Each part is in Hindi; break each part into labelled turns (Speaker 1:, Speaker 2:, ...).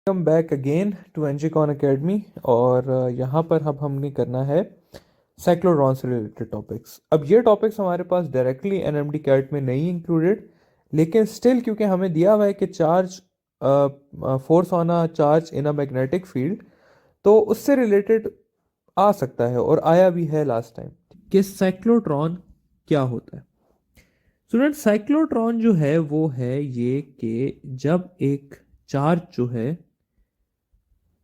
Speaker 1: वेलकम बैक अगेन टू एनजीकॉन एकेडमी। और यहाँ पर अब हमने करना है साइक्लोट्रॉन से रिलेटेड टॉपिक्स। अब ये टॉपिक्स हमारे पास डायरेक्टली एनएमडी कैट में नहीं इंक्लूडेड, लेकिन स्टिल क्योंकि हमें दिया हुआ है कि charge force on a charge in a magnetic field, तो उससे रिलेटेड आ सकता है और आया भी है लास्ट टाइम कि साइक्लोट्रॉन क्या होता है। स्टूडेंट, साइक्लोट्रॉन जो है वो है ये कि जब एक चार्ज जो है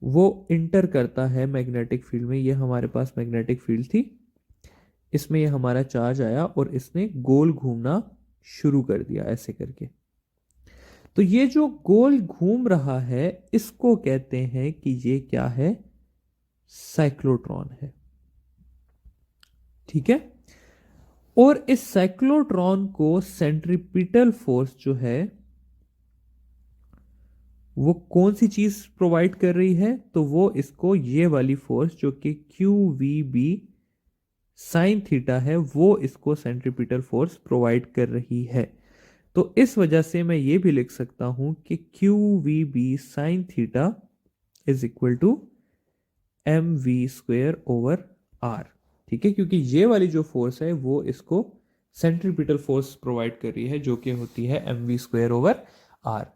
Speaker 1: वो इंटर करता है मैग्नेटिक फील्ड में। ये हमारे पास मैग्नेटिक फील्ड थी, इसमें ये हमारा चार्ज आया और इसने गोल घूमना शुरू कर दिया ऐसे करके। तो ये जो गोल घूम रहा है इसको कहते हैं कि ये क्या है, साइक्लोट्रॉन है। ठीक है। और इस साइक्लोट्रॉन को सेंट्रीपिटल फोर्स जो है वो कौन सी चीज प्रोवाइड कर रही है, तो वो इसको ये वाली फोर्स जो कि Q V B sine theta है वो इसको सेंट्रीपिटल फोर्स प्रोवाइड कर रही है। तो इस वजह से मैं ये भी लिख सकता हूं कि Q V B sine theta is equal to M V square over R. ठीक है, क्योंकि ये वाली जो फोर्स है वो इसको सेंट्रीपिटल फोर्स प्रोवाइड कर रही है जो कि होती है M V square over R.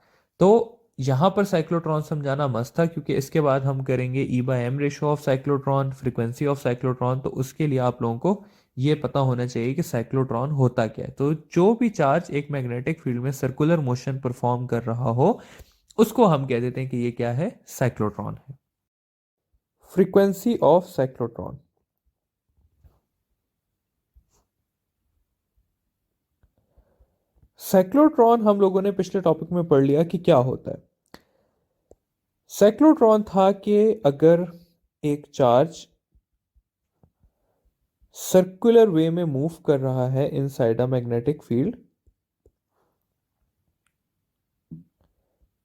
Speaker 1: तो यहां पर साइक्लोट्रॉन समझाना मस्त था, क्योंकि इसके बाद हम करेंगे E by M ratio of cyclotron, frequency of cyclotron. तो उसके लिए आप लोगों को ये पता होना चाहिए कि साइक्लोट्रॉन होता क्या है। तो जो भी चार्ज एक मैग्नेटिक फील्ड में सर्कुलर मोशन परफॉर्म कर रहा हो उसको हम कह देते हैं कि ये क्या है, साइक्लोट्रॉन है। Frequency of cyclotron. साइक्लोट्रॉन हम लोगों ने पिछले टॉपिक में पढ़ लिया कि क्या होता है। साइक्लोट्रॉन था कि अगर एक चार्ज सर्कुलर वे में मूव कर रहा है इनसाइड अ मैग्नेटिक फील्ड,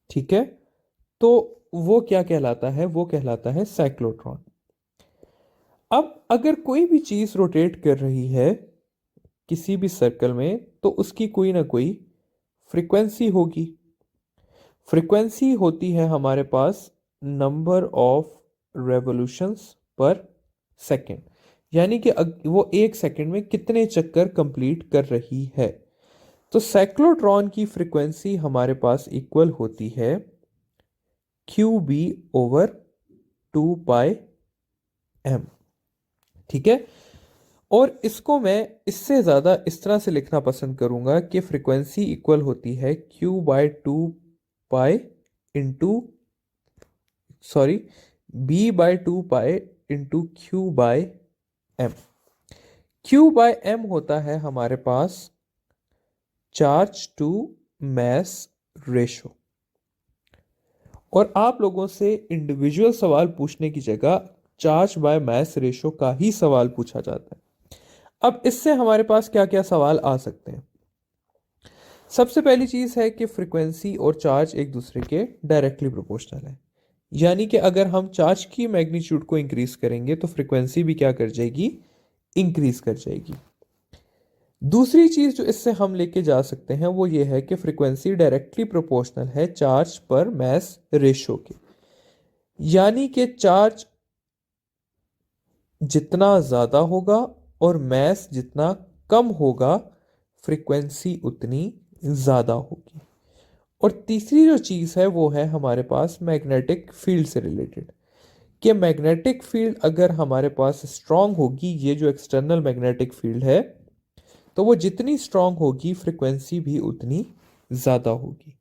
Speaker 1: ठीक है, तो वो क्या कहलाता है, वो कहलाता है साइक्लोट्रॉन। अब अगर कोई भी चीज रोटेट कर रही है किसी भी सर्कल में तो उसकी कोई ना कोई फ्रीक्वेंसी होगी। फ्रीक्वेंसी होती है हमारे पास नंबर ऑफ रेवोल्यूशंस पर सेकेंड, यानी कि वो एक सेकेंड में कितने चक्कर कंप्लीट कर रही है। तो साइक्लोट्रॉन की फ्रीक्वेंसी हमारे पास इक्वल होती है क्यू बी ओवर 2 पाई एम। ठीक है। और इसको मैं इससे ज़्यादा इस तरह से लिखना पसंद करूंगा कि फ्रीक्वेंसी इक्वल होती है Q by 2 pi into, sorry, B by 2 pi into Q by M. Q by M होता है हमारे पास चार्ज टू मैस रेशो। और आप लोगों से इंडिविजुअल सवाल पूछने की जगह चार्ज बाय मैस रेशो का ही सवाल पूछा जाता है। अब इससे हमारे पास क्या क्या सवाल आ सकते हैं। सबसे पहली चीज है कि फ्रीक्वेंसी और चार्ज एक दूसरे के डायरेक्टली प्रोपोर्शनल है, यानी कि अगर हम चार्ज की मैग्नीट्यूड को इंक्रीज करेंगे तो फ्रीक्वेंसी भी क्या कर जाएगी, इंक्रीज कर जाएगी। दूसरी चीज जो इससे हम लेके जा सकते हैं वो ये है कि फ्रीक्वेंसी डायरेक्टली प्रोपोर्शनल है चार्ज पर मैस रेशो के, यानी कि चार्ज जितना ज्यादा होगा और मैस जितना कम होगा फ्रीक्वेंसी उतनी ज्यादा होगी। और तीसरी जो चीज है वो है हमारे पास मैग्नेटिक फील्ड से रिलेटेड, कि मैग्नेटिक फील्ड अगर हमारे पास स्ट्रांग होगी, ये जो एक्सटर्नल मैग्नेटिक फील्ड है, तो वो जितनी स्ट्रांग होगी फ्रीक्वेंसी भी उतनी ज्यादा होगी।